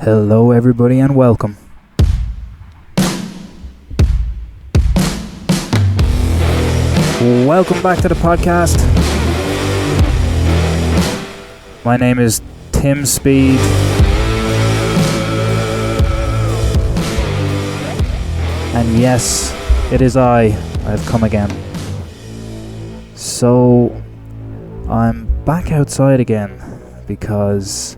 Hello everybody and welcome. Welcome back to the podcast. My name is Tim Speed. And yes, it is I've come again. So, I'm back outside again because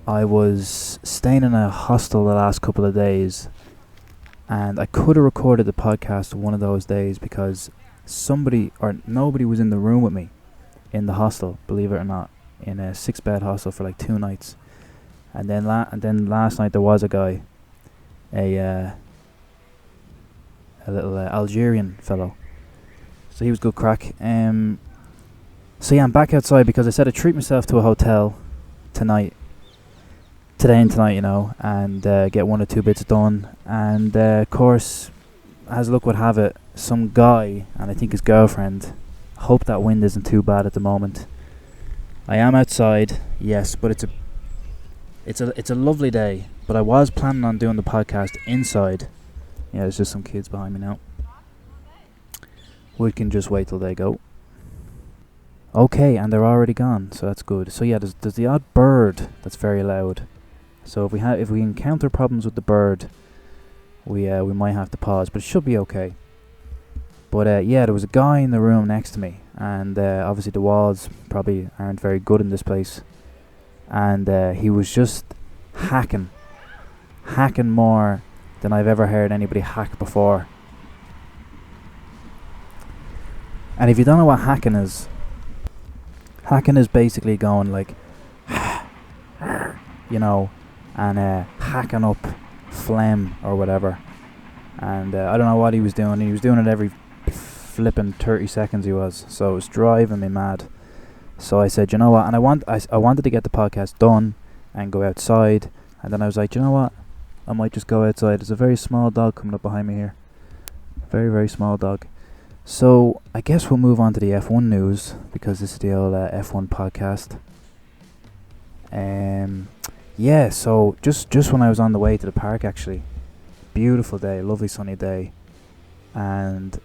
I was staying in a hostel the last couple of days, and I could have recorded the podcast one of those days because nobody was in the room with me in the hostel, believe it or not, in a 6-bed hostel for like 2 nights. And then last night there was a guy, a little Algerian fellow. So he was good crack. So yeah, I'm back outside because I said I'd treat myself to a hotel today and tonight, and get 1 or 2 bits done. And of course, as luck would have it, some guy, and I think his girlfriend, hope that wind isn't too bad at the moment. I am outside, yes, but it's a lovely day. But I was planning on doing the podcast inside. Yeah, there's just some kids behind me now. We can just wait till they go. Okay, and they're already gone, so that's good. So yeah, there's the odd bird that's very loud. So if we encounter problems with the bird, we might have to pause, but it should be okay. But yeah, there was a guy in the room next to me, and obviously the walls probably aren't very good in this place, and he was just hacking more than I've ever heard anybody hack before. And if you don't know what hacking is basically going like, and hacking up phlegm or whatever. And I don't know what he was doing. He was doing it every flipping 30 seconds he was. So it was driving me mad. So I said, you know what? And I wanted to get the podcast done and go outside. And then I was like, you know what? I might just go outside. There's a very small dog coming up behind me here. Very, very small dog. So I guess we'll move on to the F1 news because this is the old F1 podcast. Yeah, so just when I was on the way to the park, actually, beautiful day, lovely sunny day, and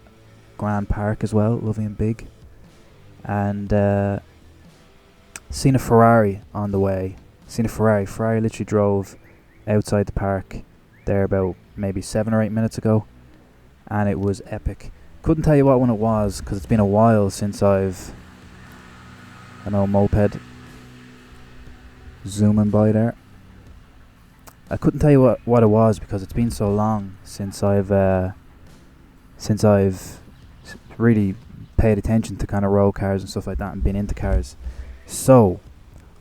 grand park as well, lovely and big, and seen a Ferrari on the way. Ferrari literally drove outside the park there about maybe 7 or 8 minutes ago, and it was epic. Couldn't tell you what one it was because it's been a while since I've moped zooming by there. I couldn't tell you what it was because it's been so long since I've really paid attention to kind of road cars and stuff like that and been into cars. So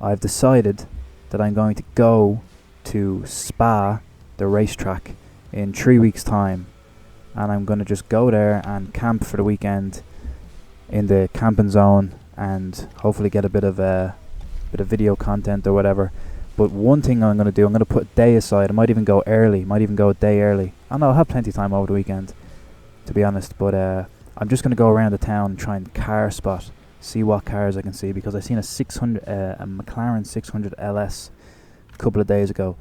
I've decided that I'm going to go to Spa, the racetrack, in 3 weeks' time, and I'm going to just go there and camp for the weekend in the camping zone and hopefully get a bit of video content or whatever. But one thing I'm going to do, I'm going to put a day aside. I might even go early, a day early. I know I'll have plenty of time over the weekend, to be honest. But I'm just going to go around the town and try and car spot, see what cars I can see, because I seen a McLaren 600 LS a couple of days ago.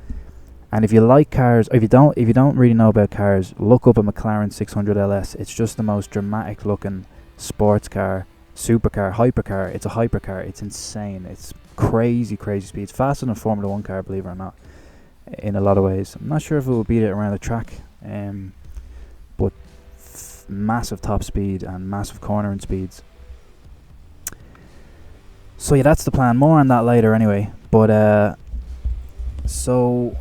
And if you like cars, or if you don't really know about cars, look up a McLaren 600 LS. It's just the most dramatic looking sports car, supercar, hypercar. It's a hypercar. It's insane. It's crazy speeds, faster than a Formula 1 car, believe it or not, in a lot of ways. I'm not sure if it will beat it around the track, but massive top speed and massive cornering speeds. So yeah, that's the plan. More on that later anyway. But so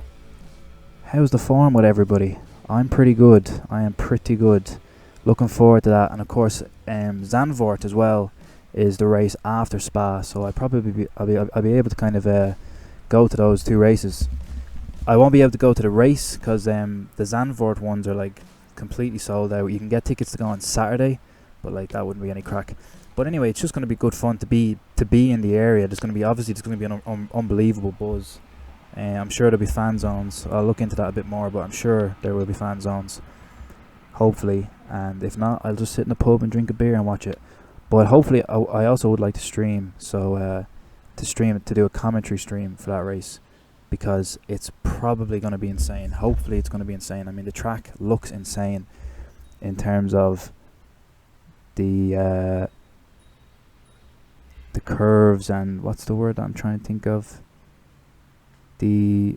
how's the form with everybody? I'm pretty good. I am pretty good. Looking forward to that. And of course, Zandvoort as well is the race after Spa, so I'll be able to kind of go to those 2 races. I won't be able to go to the race because the Zandvoort ones are like completely sold out. You can get tickets to go on Saturday, but like that wouldn't be any crack. But anyway, it's just going to be good fun to be in the area. There's going to be an unbelievable buzz. I'm sure there'll be fan zones. I'll look into that a bit more, but I'm sure there will be fan zones, hopefully. And if not, I'll just sit in the pub and drink a beer and watch it. But hopefully, I also would like to stream, so to do a commentary stream for that race. because it's probably going to be insane. Hopefully it's going to be insane. I mean, the track looks insane in terms of the curves and what's the word that I'm trying to think of? The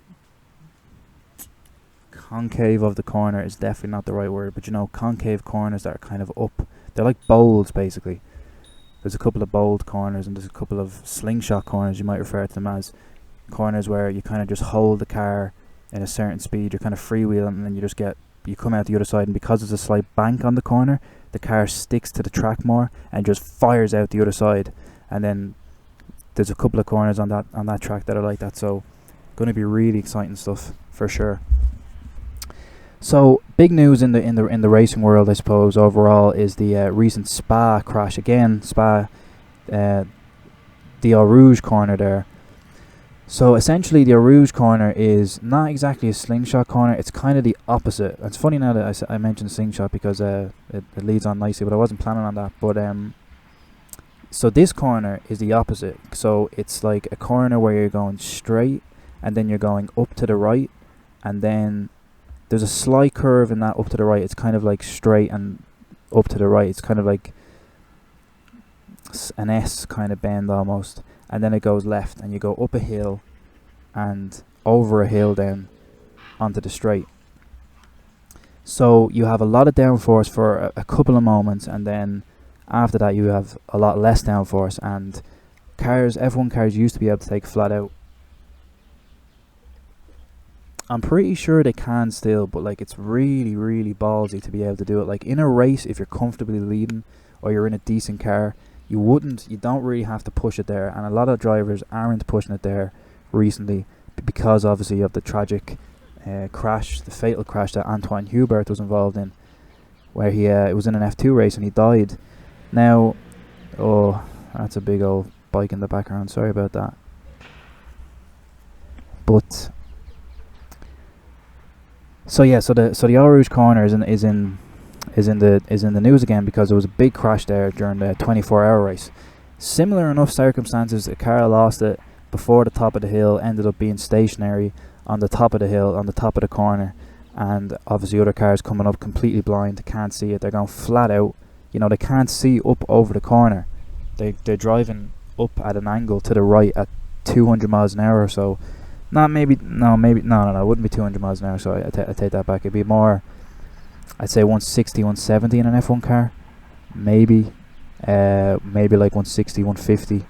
concave of the corner is definitely not the right word, but you know, concave corners that are kind of up. They're like bowls, basically. There's a couple of bowled corners and there's a couple of slingshot corners, you might refer to them as. Corners where you kind of just hold the car in a certain speed, you're kind of freewheeling, and then you come out the other side, and because there's a slight bank on the corner, the car sticks to the track more and just fires out the other side. And then there's a couple of corners on that track that are like that, so going to be really exciting stuff for sure. So big news in the racing world, I suppose, overall, is the recent Spa crash again. Spa, the Eau Rouge corner there. So essentially, the Eau Rouge corner is not exactly a slingshot corner. It's kind of the opposite. It's funny now that I mentioned slingshot because it leads on nicely, but I wasn't planning on that. But so this corner is the opposite. So it's like a corner where you're going straight, and then you're going up to the right, and then there's a slight curve in that up to the right. It's kind of like straight and up to the right. It's kind of like an S kind of bend almost. And then it goes left, and you go up a hill and over a hill then onto the straight. So you have a lot of downforce for a couple of moments, and then after that you have a lot less downforce. And F1 cars used to be able to take flat out. I'm pretty sure they can still, but like it's really, really ballsy to be able to do it. Like in a race, if you're comfortably leading or you're in a decent car, you don't really have to push it there, and a lot of drivers aren't pushing it there recently because obviously of the tragic crash, the fatal crash that Antoine Hubert was involved in, where it was in an F2 race and he died. Now, oh, that's a big old bike in the background, sorry about that. But so the Eau Rouge corner is in the news again because there was a big crash there during the 24-hour race. Similar enough circumstances, a car lost it before the top of the hill, ended up being stationary on the top of the hill, on the top of the corner, and obviously other cars coming up completely blind, can't see it, they're going flat out, you know, they can't see up over the corner. They're driving up at an angle to the right at 200 miles an hour or so. No, it wouldn't be 200 miles an hour, so I take that back. It'd be more, I'd say 160, 170 in an F1 car, maybe like 160, 150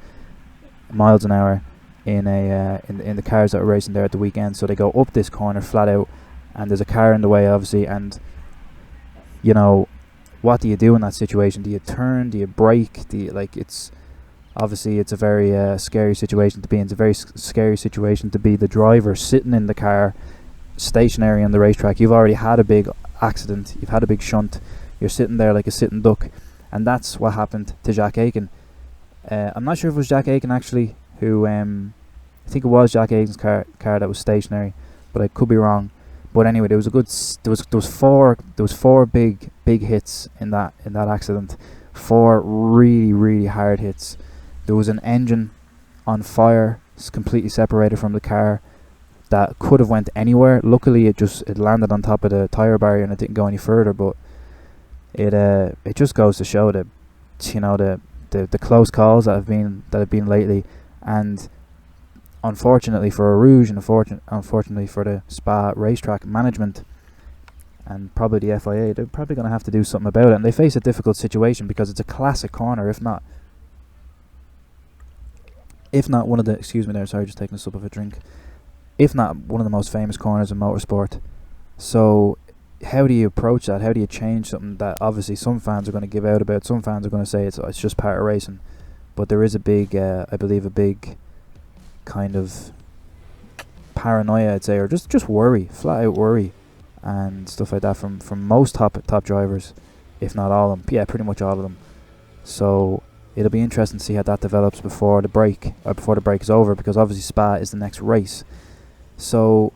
miles an hour in the cars that are racing there at the weekend. So they go up this corner flat out, and there's a car in the way, obviously, and you know, what do you do in that situation? Do you turn? Do you brake? It's obviously it's a very scary situation to be in. It's a very scary situation to be the driver sitting in the car, stationary on the racetrack. You've already had a big accident, you've had a big shunt, you're sitting there like a sitting duck, and that's what happened to Jack Aitken. I'm not sure if it was Jack Aitken actually who I think it was Jack Aitken's car that was stationary, but I could be wrong. But anyway, there was four big hits in that accident, 4 really, really hard hits. There was an engine on fire, it's completely separated from the car, that could have went anywhere. Luckily it landed on top of the tire barrier and it didn't go any further, but it just goes to show that, you know, the close calls that have been lately. And unfortunately for Eau Rouge, and unfortunately for the Spa racetrack management and probably the FIA, they're probably going to have to do something about it, and they face a difficult situation because it's a classic corner, if not one of the, excuse me there, sorry, just taking a sip of a drink, if not one of the most famous corners in motorsport. So how do you approach that? How do you change something that obviously some fans are going to give out about? Some fans are going to say it's just part of racing, but there is a big, I believe, a big kind of paranoia, I'd say, or just worry, flat out worry, and stuff like that from most top drivers, if not all of them. Yeah, pretty much all of them. So it'll be interesting to see how that develops before the break is over, because obviously Spa is the next race. So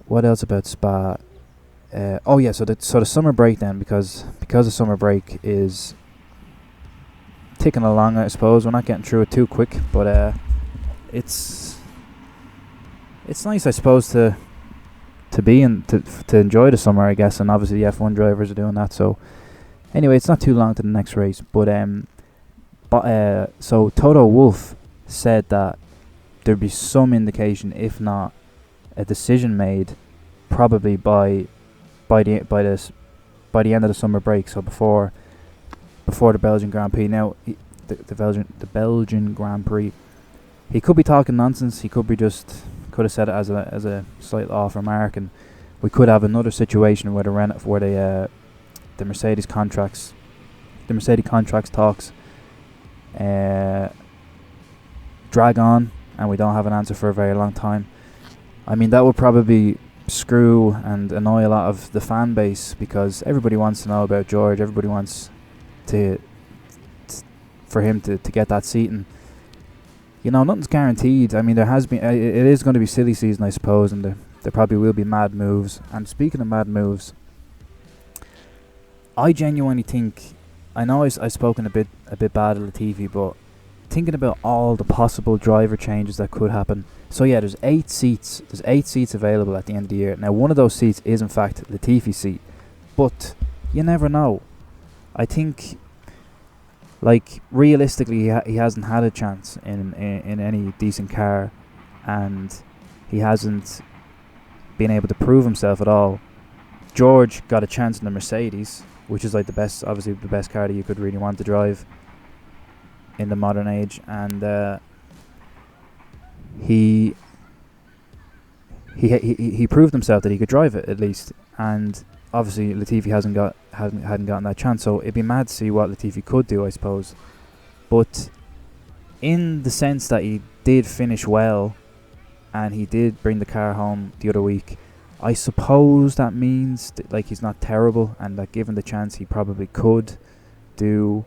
what else about Spa? So the summer break then, because the summer break is ticking along, I suppose. We're not getting through it too quick, but it's it's nice, I suppose, to be in to enjoy the summer, I guess, and obviously the F1 drivers are doing that. So anyway, it's not too long to the next race, but so Toto Wolff said that there'd be some indication, if not a decision made, probably by the end of the summer break. So before the Belgian Grand Prix. Now the Belgian Grand Prix, he could be talking nonsense. He could have said it as a slight off remark, and we could have another situation where the Mercedes contracts talks drag on, and we don't have an answer for a very long time. I mean, that would probably screw and annoy a lot of the fan base, because everybody wants to know about George. Everybody wants for him to get that seat, and nothing's guaranteed. I mean, there has been it is going to be silly season, I suppose, and there probably will be mad moves. And speaking of mad moves, I genuinely think, I know I've spoken a bit bad of Latifi, but thinking about all the possible driver changes that could happen. So yeah, there's 8 seats. There's 8 seats available at the end of the year. Now, one of those seats is in fact Latifi's seat, but you never know. I think, like, realistically, he hasn't had a chance in any decent car, and he hasn't been able to prove himself at all. George got a chance in the Mercedes, which is like obviously the best car that you could really want to drive in the modern age, and he proved himself that he could drive it, at least. And obviously Latifi hadn't gotten that chance, so it'd be mad to see what Latifi could do, I suppose. But in the sense that he did finish well, and he did bring the car home the other week, I suppose that means like he's not terrible, and that given the chance he probably could do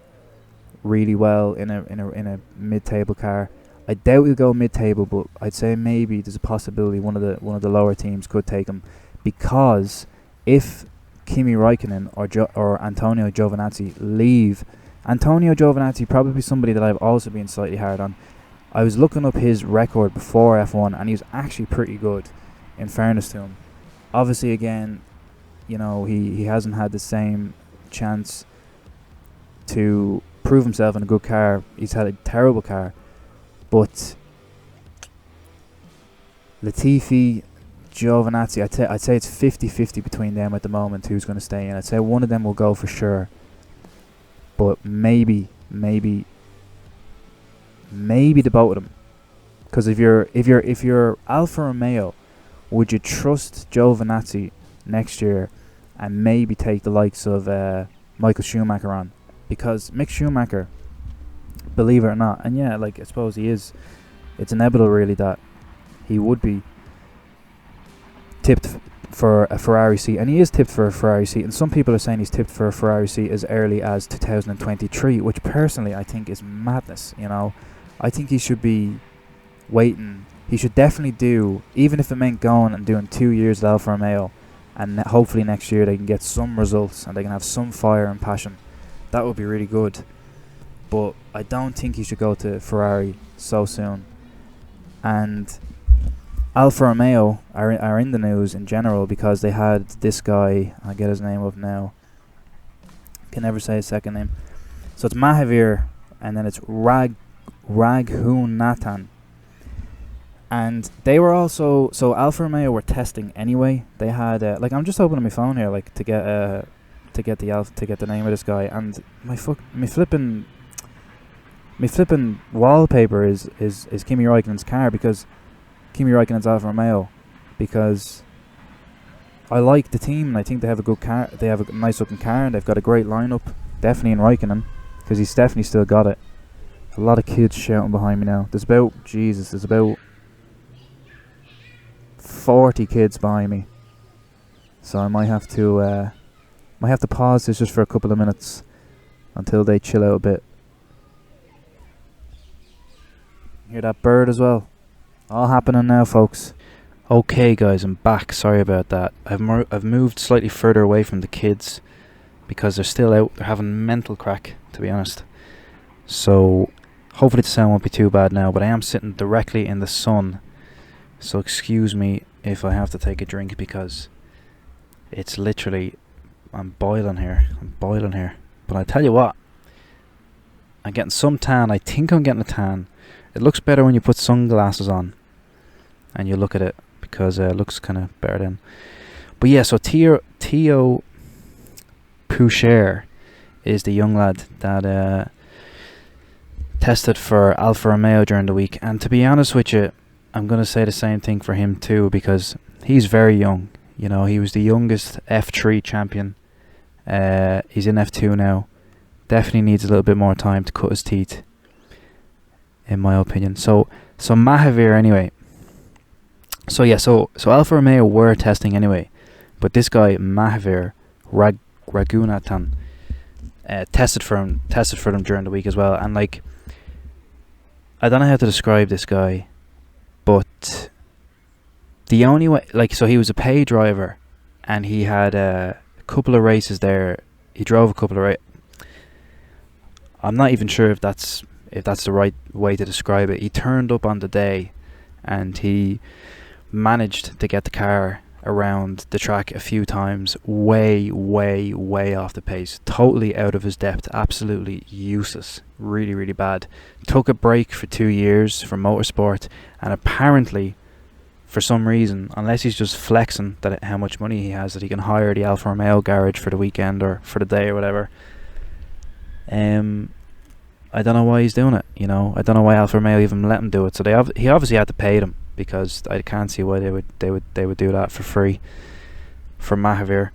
really well in a mid-table car. I doubt he'll go mid-table, but I'd say maybe there's a possibility one of the lower teams could take him, because if Kimi Räikkönen or Antonio Giovinazzi leave, Antonio Giovinazzi probably somebody that I've also been slightly hard on. I was looking up his record before F1, and he was actually pretty good, in fairness to him. Obviously, again, he hasn't had the same chance to prove himself in a good car. He's had a terrible car. But Latifi, Giovinazzi, I'd say it's 50-50 between them at the moment who's going to stay in. I'd say one of them will go for sure. But maybe the both of them. Because if you're Alfa Romeo, would you trust Giovinazzi next year and maybe take the likes of Michael Schumacher on? Because Mick Schumacher, believe it or not, and yeah, like, I suppose he is, it's inevitable really that he would be tipped for a Ferrari seat, and he is tipped for a Ferrari seat, and some people are saying he's tipped for a Ferrari seat as early as 2023, which personally I think is madness. I think he should be waiting. He should definitely do, even if it meant going and doing 2 years at Alfa Romeo, and hopefully next year they can get some results and they can have some fire and passion. That would be really good. But I don't think he should go to Ferrari so soon. And Alfa Romeo are in the news in general because they had this guy, I'll get his name up now, can never say his second name. So it's Mahavir, and then it's Raghunathan. And they were also, so Alfa Romeo were testing anyway. They had like, I'm just opening my phone here, like, to get the name of this guy, and my flipping wallpaper is Kimi Räikkönen's car, because Kimi Räikkönen's Alfa Romeo, because I like the team and I think they have a good car. They have a nice looking car and they've got a great lineup. Definitely in Räikkönen, because he's definitely still got it. A lot of kids shouting behind me now. There's about 40 kids behind me, so I might have to pause this just for a couple of minutes until they chill out a bit. Hear that bird as well? All happening now, folks. Okay, guys, I'm back. Sorry about that. I've moved slightly further away from the kids because they're still out. They're having mental crack, to be honest. So hopefully the sound won't be too bad now. But I am sitting directly in the sun, So excuse me if I have to take a drink, because it's literally, I'm boiling here. But I tell you what, I'm getting some tan. I think I'm getting a tan. It looks better when you put sunglasses on and you look at it, because it looks kind of better then. But yeah, so Theo Poucher is the young lad that tested for Alfa Romeo during the week. And to be honest with you, I'm going to say the same thing for him too, because he's very young. You know, he was the youngest F3 champion. He's in F2 now. Definitely needs a little bit more time to cut his teeth, in my opinion. So Mahavir anyway. So yeah, so Alfa Romeo were testing anyway, but this guy Mahavir Raghunathan tested for them during the week as well. And like, I don't know how to describe this guy, but the only way, like, so he was a pay driver, and he had a couple of races there. He drove a couple of races. I'm not even sure if that's the right way to describe it. He turned up on the day, and he managed to get the car around the track a few times, way off the pace, totally out of his depth, absolutely useless, really bad. Took a break for 2 years from motorsport, and apparently, for some reason, unless he's just flexing that how much money he has, that he can hire the Alfa Romeo garage for the weekend or for the day or whatever. I don't know why he's doing it. You know, I don't know why Alfa Romeo even let him do it. So he obviously had to pay them, because I can't see why they would do that for free for Mahavir.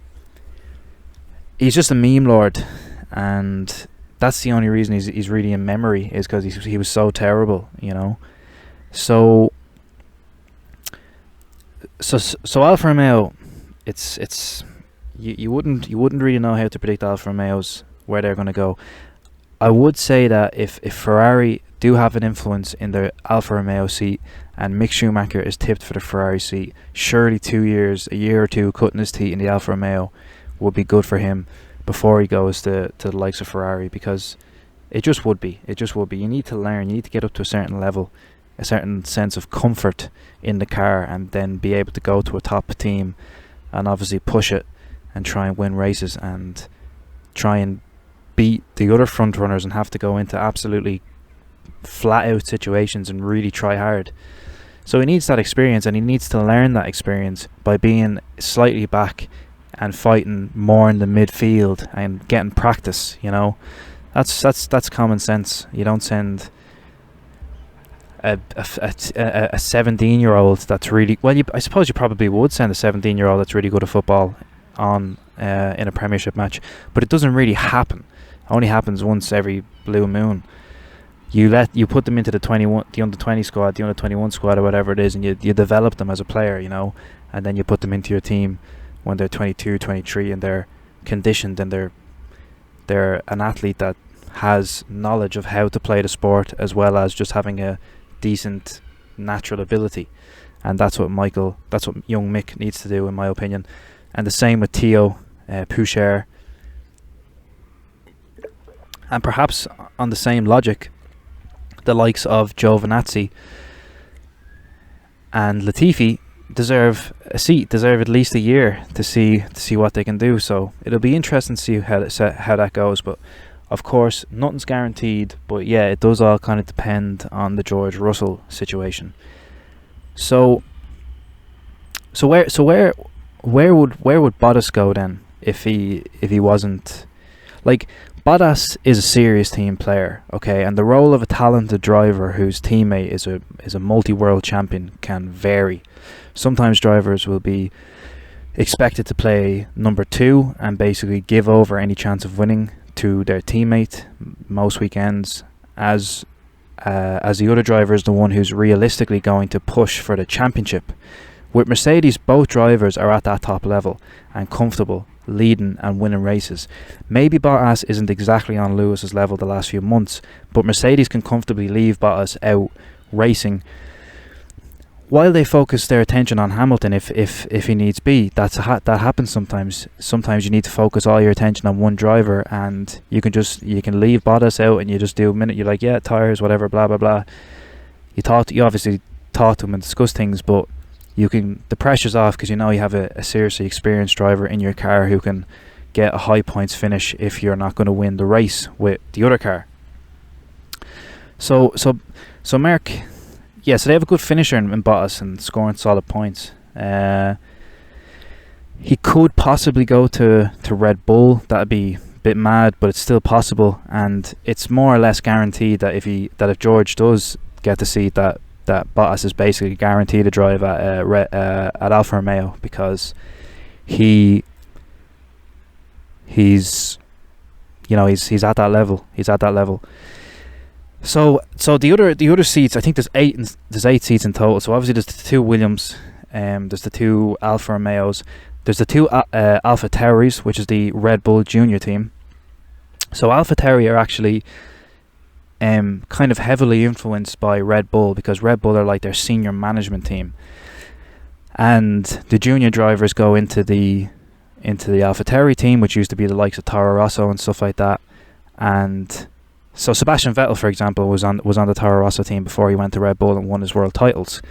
He's just a meme lord, and that's the only reason he's really in memory, is because he was so terrible. You know, so Alfa Romeo, it's you wouldn't really know how to predict Alfa Romeos, where they're going to go. I would say that if Ferrari do have an influence in the Alfa Romeo seat, and Mick Schumacher is tipped for the Ferrari seat, surely a year or two cutting his teeth in the Alfa Romeo would be good for him before he goes to the likes of Ferrari, because it just would be. You need to learn, you need to get up to a certain level, a certain sense of comfort in the car, and then be able to go to a top team and obviously push it and try and win races and try and beat the other front runners, and have to go into absolutely flat out situations and really try hard. So he needs that experience, and he needs to learn that experience by being slightly back and fighting more in the midfield and getting practice. You know, that's common sense. You don't send a 17-year-old that's really well. I suppose you probably would send a 17-year-old that's really good at football on in a Premiership match, but it doesn't really happen. It only happens once every blue moon. You put them into the under 20 squad, the under 21 squad, or whatever it is, and you develop them as a player, you know, and then you put them into your team when they're 22, 23, and they're conditioned, and they're an athlete that has knowledge of how to play the sport, as well as just having a decent natural ability. And that's what young Mick needs to do, in my opinion. And the same with Theo Poucher. And perhaps on the same logic, the likes of Giovinazzi and Latifi deserve a seat, deserve at least a year to see what they can do. So it'll be interesting to see how that goes. But of course, nothing's guaranteed. But yeah, it does all kind of depend on the George Russell situation. So where would Bottas go then if he wasn't, like, Bottas is a serious team player, okay, and the role of a talented driver whose teammate is a multi-world champion can vary. Sometimes drivers will be expected to play number 2 and basically give over any chance of winning to their teammate most weekends, as the other driver is the one who's realistically going to push for the championship. With Mercedes, both drivers are at that top level and comfortable leading and winning races. Maybe Bottas isn't exactly on Lewis's level the last few months, but Mercedes can comfortably leave Bottas out racing while they focus their attention on Hamilton if he needs be. That happens sometimes. Sometimes you need to focus all your attention on one driver, and you can leave Bottas out and you just do a minute. You're like, yeah, tires, whatever, blah blah blah. You obviously talk to him and discuss things, but the pressure's off because you know you have a seriously experienced driver in your car who can get a high points finish if you're not going to win the race with the other car. So Merck, yeah, so they have a good finisher in Bottas and scoring solid points. He could possibly go to Red Bull. That'd be a bit mad, but it's still possible, and it's more or less guaranteed that if George does get the seat, that Bottas is basically guaranteed to drive at Alfa Romeo, because he's at that level. He's at that level. So the other seats, I think there's eight seats in total. So obviously there's the two Williams, there's the two Alfa Romeos, there's the two Alpha Tauris, which is the Red Bull Junior team. So Alpha Tauri are actually kind of heavily influenced by Red Bull, because Red Bull are like their senior management team, and the junior drivers go into the Alpha Tauri team, which used to be the likes of Toro Rosso and stuff like that. And so Sebastian Vettel, for example, was on the Toro Rosso team before he went to Red Bull and won his world titles.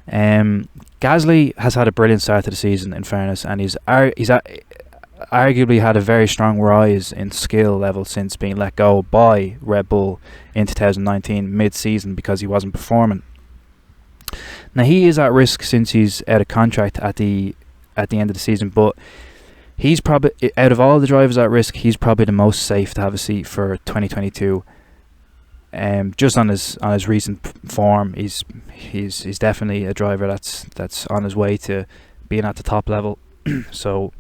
Gasly has had a brilliant start to the season, in fairness, and he's arguably had a very strong rise in skill level since being let go by Red Bull in 2019 mid-season because he wasn't performing. Now he is at risk since he's out of contract at the end of the season, but he's probably, out of all the drivers at risk, he's probably the most safe to have a seat for 2022. Just on his recent form, he's definitely a driver that's on his way to being at the top level. So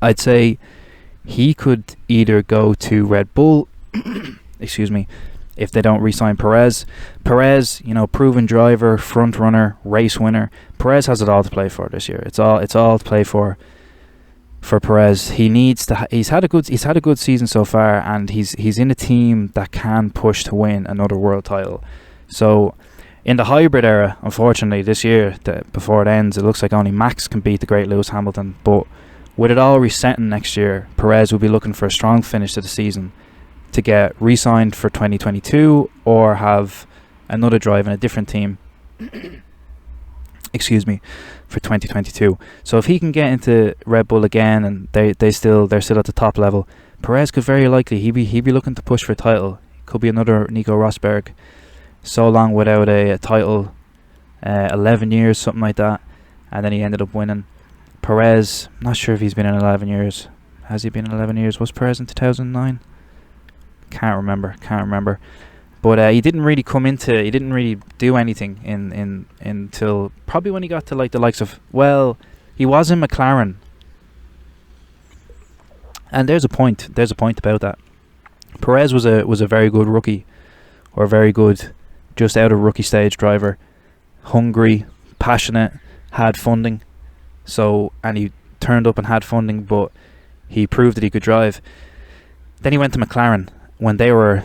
I'd say he could either go to Red Bull, excuse me, if they don't re-sign Perez. Perez, proven driver, front runner, race winner. Perez has it all to play for this year. It's all to play for Perez. He needs to. He's had a good season so far, and he's in a team that can push to win another world title. So in the hybrid era, unfortunately, this year, before it ends, it looks like only Max can beat the great Lewis Hamilton. But with it all resetting next year, Perez will be looking for a strong finish to the season to get re-signed for 2022 or have another drive in a different team. Excuse me, for 2022. So if he can get into Red Bull again and they're still at the top level, Perez could very likely he be looking to push for a title. Could be another Nico Rosberg. So long without a title, 11 years, something like that, and then he ended up winning. Perez, not sure if he's been in 11 years. Has he been in 11 years? Was Perez in 2009? Can't remember. But he didn't really do anything in until probably when he got to like the likes of, well, he was in McLaren. And there's a point about that. Perez was a very good rookie, or very good just out of rookie stage driver, hungry, passionate, had funding. So, and he turned up and had funding, but he proved that he could drive. Then he went to McLaren when they were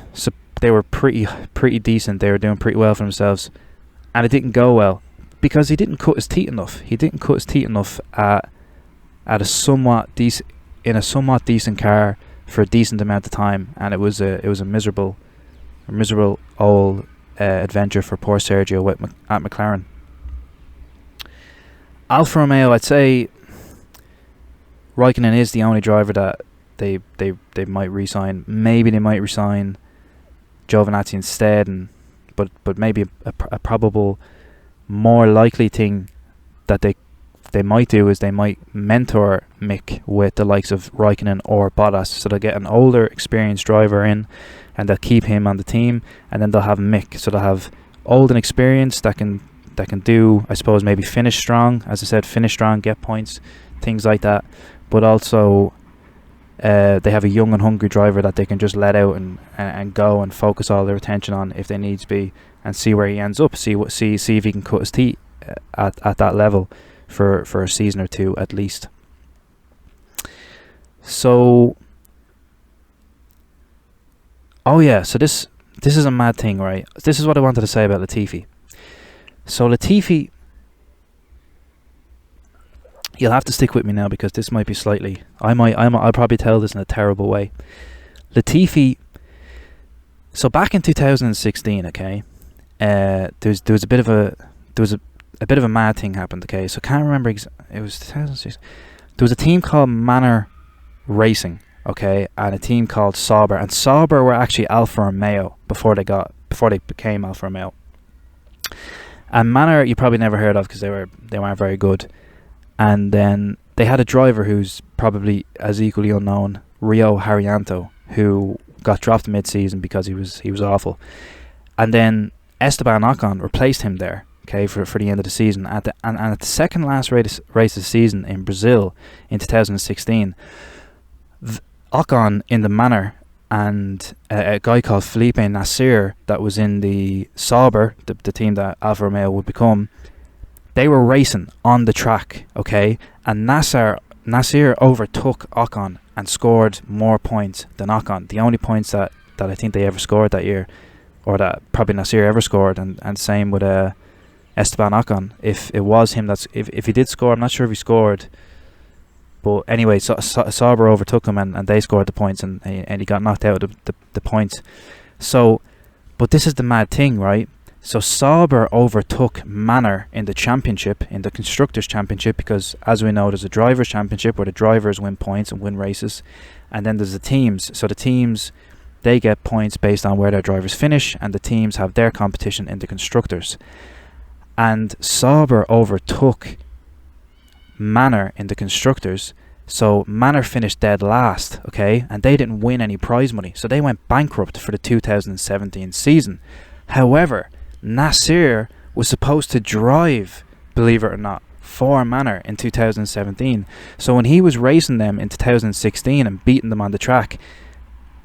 pretty decent. They were doing pretty well for themselves, and it didn't go well because he didn't cut his teeth enough. He didn't cut his teeth enough at a somewhat decent car for a decent amount of time, and it was a miserable old adventure for poor Sergio at McLaren. Alfa Romeo, I'd say Raikkonen is the only driver that they might re-sign. Maybe they might re-sign Giovinazzi instead, but maybe a probable more likely thing that they might do is they might mentor Mick with the likes of Raikkonen or Bottas, so they'll get an older experienced driver in and they'll keep him on the team, and then they'll have Mick, so they'll have old and experienced that can do, I suppose, maybe finish strong, as I said, get points, things like that, but also they have a young and hungry driver that they can just let out and go and focus all their attention on if they needs be, and see where he ends up, see if he can cut his teeth at that level for a season or two at least. So so this is a mad thing, right? This is what I wanted to say about Latifi. So Latifi, you'll have to stick with me now because this might be slightly, I'll probably tell this in a terrible way. Latifi, so back in 2016, okay, there was a bit of a mad thing happened. Okay, so can't remember. It was 2006. There was a team called Manor Racing, okay, and a team called Sauber, and Sauber were actually Alfa Romeo before they became Alfa Romeo. And Manor you probably never heard of because they weren't very good. And then they had a driver who's probably as equally unknown, Rio Haryanto, who got dropped mid-season because he was awful. And then Esteban Ocon replaced him there, okay, for the end of the season. At the second last race of the season in Brazil in 2016, Ocon in the Manor and a guy called Felipe Nasr that was in the Sauber, the team that Alfa Romeo would become, they were racing on the track, okay, and Nasr overtook Ocon and scored more points than Ocon. The only points that I think they ever scored that year, or that probably Nasr ever scored, and same with Esteban Ocon. If it was him if he did score, I'm not sure if he scored. But anyway, Sauber overtook him and they scored the points, and he got knocked out of the points. So, but this is the mad thing, right? So Sauber overtook Manor in the championship, in the Constructors' Championship, because as we know, there's a Drivers' Championship where the drivers win points and win races. And then there's the teams. So the teams, they get points based on where their drivers finish, and the teams have their competition in the Constructors. And Sauber overtook Manor in the Constructors, so Manor finished dead last, okay, and they didn't win any prize money, so they went bankrupt for the 2017 season. However, Nasr was supposed to drive, believe it or not, for Manor in 2017, so when he was racing them in 2016 and beating them on the track,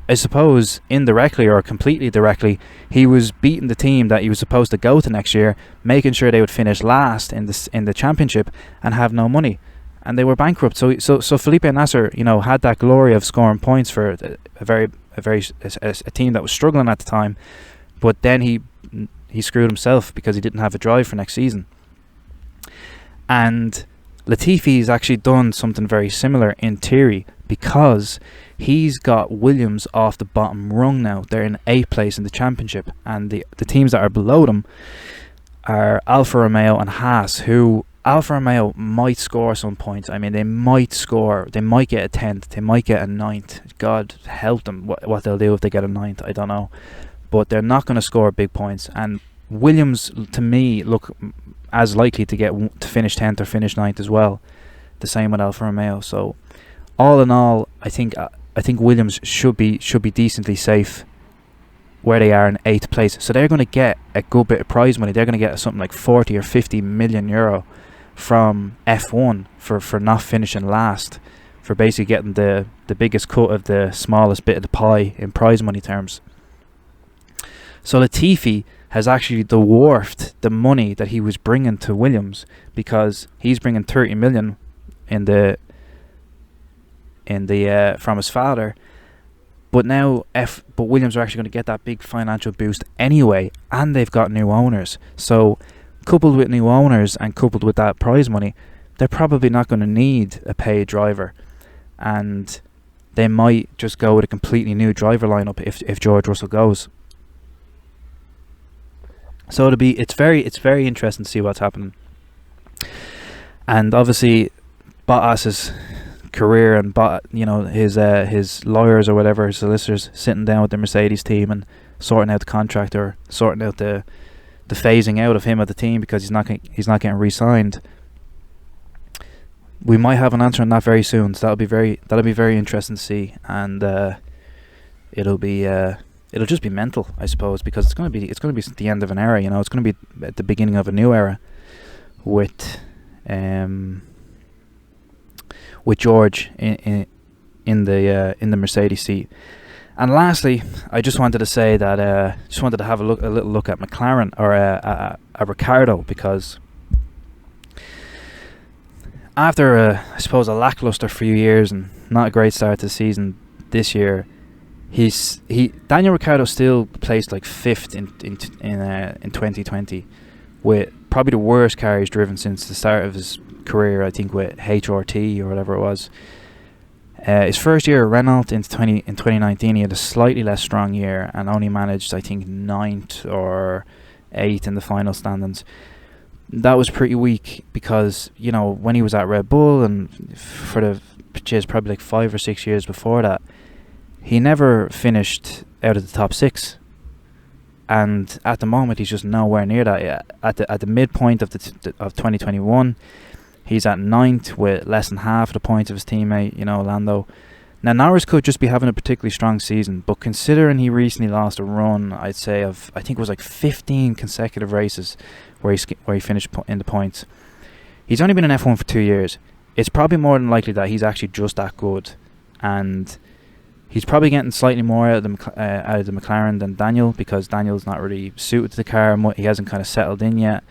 I suppose indirectly or completely directly, he was beating the team that he was supposed to go to next year, making sure they would finish last in the championship and have no money, and they were bankrupt. So Felipe Nasr, had that glory of scoring points for a team that was struggling at the time, but then he screwed himself because he didn't have a drive for next season. And Latifi's actually done something very similar in theory, because he's got Williams off the bottom rung now. They're in 8th place in the championship, and the teams that are below them are Alfa Romeo and Haas, who Alfa Romeo might score some points. I mean, they might get a 10th, they might get a 9th. God help them what they'll do if they get a 9th, I don't know. But they're not going to score big points, and Williams, to me, look as likely to finish 10th or finish 9th as well. The same with Alfa Romeo. So all in all, I think Williams should be decently safe where they are in 8th place. So they're going to get a good bit of prize money. They're going to get something like 40 or 50 million euro from F1 for not finishing last, for basically getting the biggest cut of the smallest bit of the pie in prize money terms. So Latifi has actually dwarfed the money that he was bringing to Williams, because he's bringing 30 million from his father, but now Williams are actually going to get that big financial boost anyway, and they've got new owners. So coupled with new owners and coupled with that prize money, they're probably not going to need a paid driver, and they might just go with a completely new driver lineup if George Russell goes. So it's very interesting to see what's happening. And obviously Bottas's career and his lawyers or whatever, his solicitors, sitting down with the Mercedes team and sorting out the contract, or sorting out the phasing out of him at the team, because he's not getting re-signed. We might have an answer on that very soon, so that'll be very interesting to see, and it'll just be mental, I suppose, because it's going to be the end of an era. It's going to be at the beginning of a new era with George in the Mercedes seat. And lastly, I just wanted to say that just wanted to have a little look at McLaren, or a Ricciardo, because after I suppose a lackluster few years and not a great start to the season this year, Daniel Ricciardo still placed like 5th in 2020, with probably the worst car he's driven since the start of his career, I think, with HRT or whatever it was. His first year at Renault in 2019, he had a slightly less strong year and only managed, I think, 9th or 8th in the final standings. that was pretty weak because, you know, when he was at Red Bull and for the probably like 5 or 6 years before that, he never finished out of the top 6. And at the moment, he's just nowhere near that yet. At the midpoint of of 2021, he's at 9th with less than half the points of his teammate, you know, Lando. Now, Norris could just be having a particularly strong season, but considering he recently lost a run, I'd say of, I think it was like 15 consecutive races where he finished in the points. He's only been in F1 for 2 years. It's probably more than likely that he's actually just that good, and he's probably getting slightly more out of the McLaren than Daniel, because Daniel's not really suited to the car. He hasn't kind of settled in yet.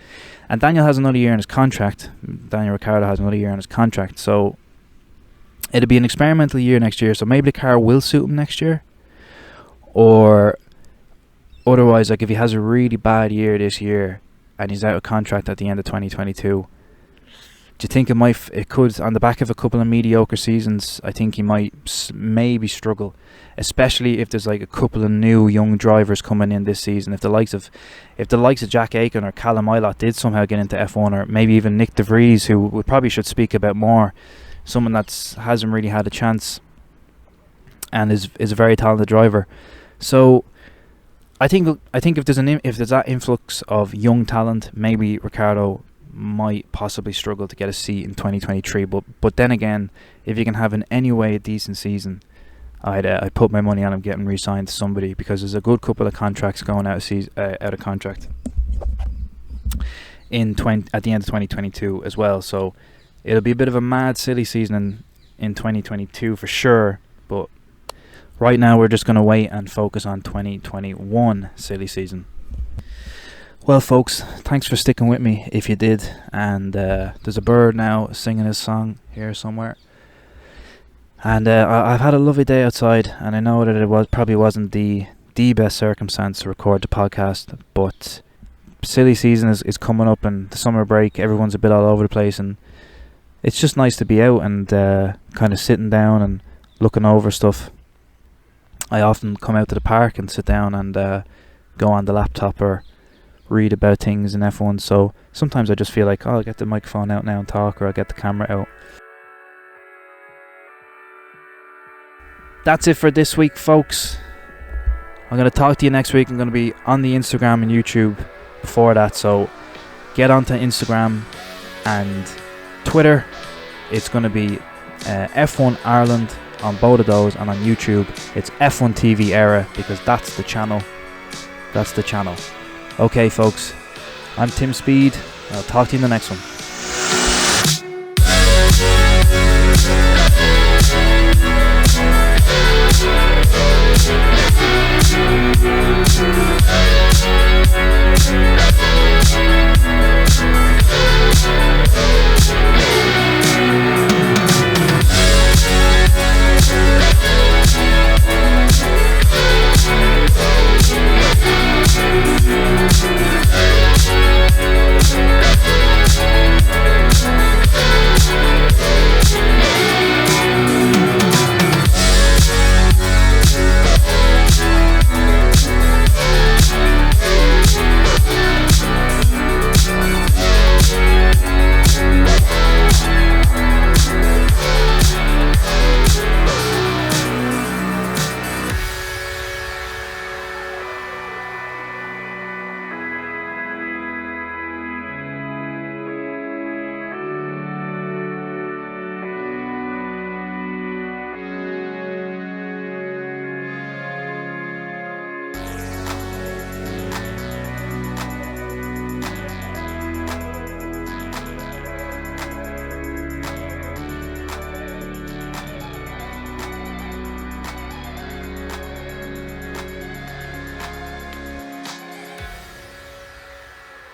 And Daniel has another year in his contract. Daniel Ricciardo has another year in his contract. So it'll be an experimental year next year. So maybe the car will suit him next year. Or otherwise, like if he has a really bad year this year and he's out of contract at the end of 2022, do you think it could, on the back of a couple of mediocre seasons, I think he might maybe struggle, especially if there's like a couple of new young drivers coming in this season. If the likes of Jack Aitken or Callum Ilott did somehow get into F1, or maybe even Nick De Vries, who we probably should speak about more, someone that hasn't really had a chance and is a very talented driver. So I think if there's that influx of young talent, maybe Ricciardo might possibly struggle to get a seat in 2023, but then again, if you can have in any way a decent season, I'd put my money on him getting re-signed to somebody, because there's a good couple of contracts going out of contract at the end of 2022 as well. So it'll be a bit of a mad, silly season in 2022 for sure. But right now we're just going to wait and focus on 2021 silly season. Well, folks, thanks for sticking with me if you did. And there's a bird now singing his song here somewhere. And I've had a lovely day outside, and I know that it probably wasn't the best circumstance to record the podcast, but silly season is coming up, and the summer break, everyone's a bit all over the place, and it's just nice to be out and kind of sitting down and looking over stuff. I often come out to the park and sit down and go on the laptop or read about things in F1, so sometimes I just feel like, I'll get the microphone out now and talk, or I'll get the camera out. That's it for this week, folks. I'm going to talk to you next week. I'm going to be on the Instagram and YouTube before that, so get onto Instagram and Twitter. It's going to be F1 Ireland on both of those, and on YouTube it's F1TV Éire, because that's the channel. Okay, folks, I'm Tim Speed. I'll talk to you in the next one.